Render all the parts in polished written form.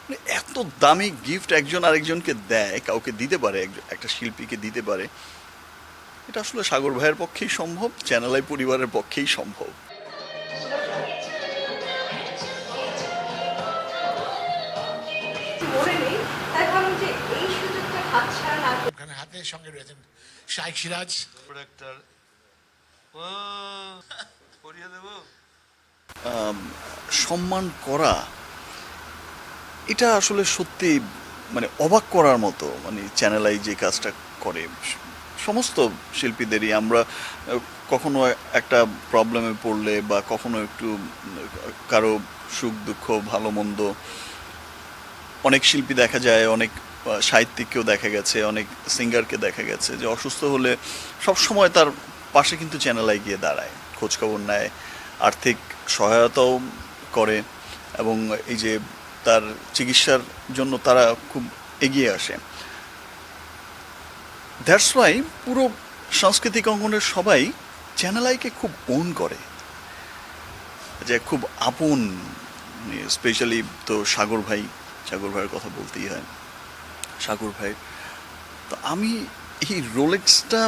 মানে এত দামি গিফট একজন আরেকজনকে দেয়, কাউকে দিতে পারে, একটা শিল্পীকে দিতে পারে, এটা আসলে সাগর ভাইয়ের পক্ষেই সম্ভব, চ্যানেল আই পরিবারের পক্ষেই সম্ভব। মনে নেই, তাই ভাবলাম যে এই সুযোগটা হাতছাড়া না করে ওখানে হাতের সঙ্গে রয়েছেন শাইখ সিরাজ প্রোডাক্টার ও পরিয়ে দেবো। সম্মান করা, এটা আসলে সত্যি মানে অবাক করার মতো। মানে চ্যানেল আই যে কাজটা করে, সমস্ত শিল্পীদেরই আমরা কখনো একটা প্রবলেমে পড়লে বা কখনো একটু কারো সুখ দুঃখ ভালো মন্দ, অনেক শিল্পী দেখা যায়, অনেক সাহিত্যিককেও দেখা গেছে, অনেক সিঙ্গারকে দেখা গেছে যে অসুস্থ হলে সব সময় তার পাশে কিন্তু চ্যানেল আই গিয়ে দাঁড়ায়, খোঁজখবর নেয়, আর্থিক সহায়তাও করে, এবং এই যে তার চিকিৎসার জন্য তারা খুব এগিয়ে আসে। দ্যাটস ওয়াই পুরো সাংস্কৃতিক অঙ্গনের সবাই চ্যানেল আইকে খুব ওন করে, যে খুব আপন। স্পেশালি তো সাগর ভাইয়ের কথা বলতেই হয়। সাগর ভাই, তো আমি এই রোলেক্সটা,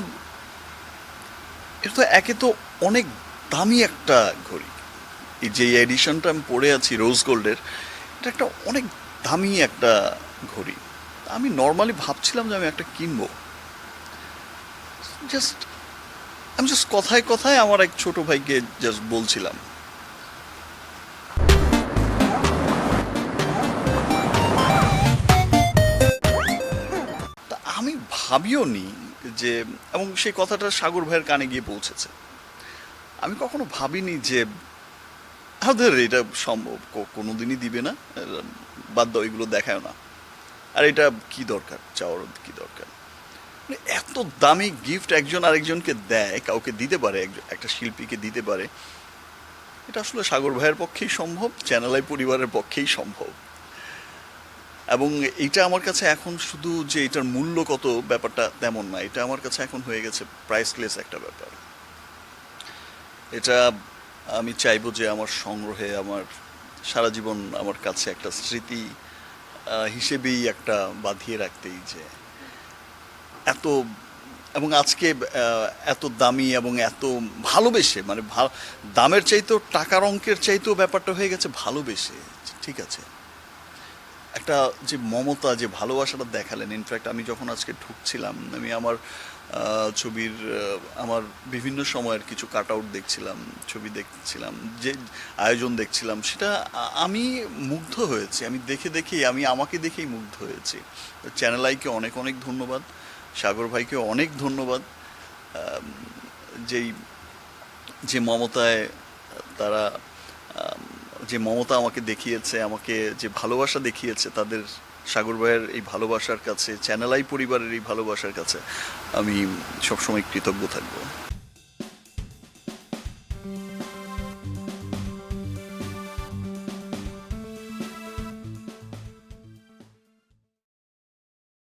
এটা তো একে তো অনেক দামি একটা ঘড়ি, এই যে এডিশনটা আমি পরে আছি রোজ গোল্ডের, এটা একটা অনেক দামি একটা ঘড়ি। আমি নর্মালি ভাবছিলাম যে আমি একটা কিনবো, জাস্ট আমি জাস্ট কথায় কথায় আমার এক ছোট ভাইকে জাস্ট বলছিলাম। তা আমি ভাবিও নি যে, এবং সেই কথাটা সাগর ভাইয়ের কানে গিয়ে পৌঁছেছে। আমি কখনো ভাবিনি যে আমাদের এটা সম্ভব, কোনোদিনই দিবে না, বাদ দাও, এগুলো দেখায় না। আর এটা কি দরকার, চাওয়ার কি দরকার? মানে এত দামি গিফট একজন আরেকজনকে দেয়, কাউকে দিতে পারে, একটা শিল্পীকে দিতে পারে, এটা আসলে সাগর ভাইয়ের পক্ষেই সম্ভব, চ্যানেল আই পরিবারের পক্ষেই সম্ভব। এবং এটা আমার কাছে এখন শুধু যে এটার মূল্য কত ব্যাপারটা তেমন না, এটা আমার কাছে এখন হয়ে গেছে প্রাইসলেস একটা ব্যাপার। এটা আমি চাইবো যে আমার সংগ্রহে, আমার সারা জীবন আমার কাছে একটা স্মৃতি হিসেবেই একটা বাঁধিয়ে রাখতেই, যে এত, এবং আজকে এত দামি এবং এত ভালোবেসে, মানে দামের চাইতেও টাকার অঙ্কের চাইতেও ব্যাপারটা হয়ে গেছে ভালোবেসে। ঠিক আছে, একটা যে মমতা, যে ভালোবাসাটা দেখালেন। ইনফ্যাক্ট আমি যখন আজকে ঢুকছিলাম, আমি আমার ছবির আমার বিভিন্ন সময়ের কিছু কাট আউট দেখছিলাম, ছবি দেখছিলাম, যে আয়োজন দেখছিলাম, সেটা আমি মুগ্ধ হয়েছি। আমি দেখেই আমি আমাকে দেখেই মুগ্ধ হয়েছি। চ্যানেল আইকে অনেক অনেক ধন্যবাদ, সাগর ভাইকে অনেক ধন্যবাদ, যেই যে মমতায় তারা, যে মমতা আমাকে দেখিয়েছে, আমাকে যে ভালোবাসা দেখিয়েছে, তাদের, সাগর ভাইয়ের এই ভালোবাসার কাছে, চ্যানেল আই পরিবারের এই ভালোবাসার কাছে আমি সবসময় কৃতজ্ঞ থাকবো।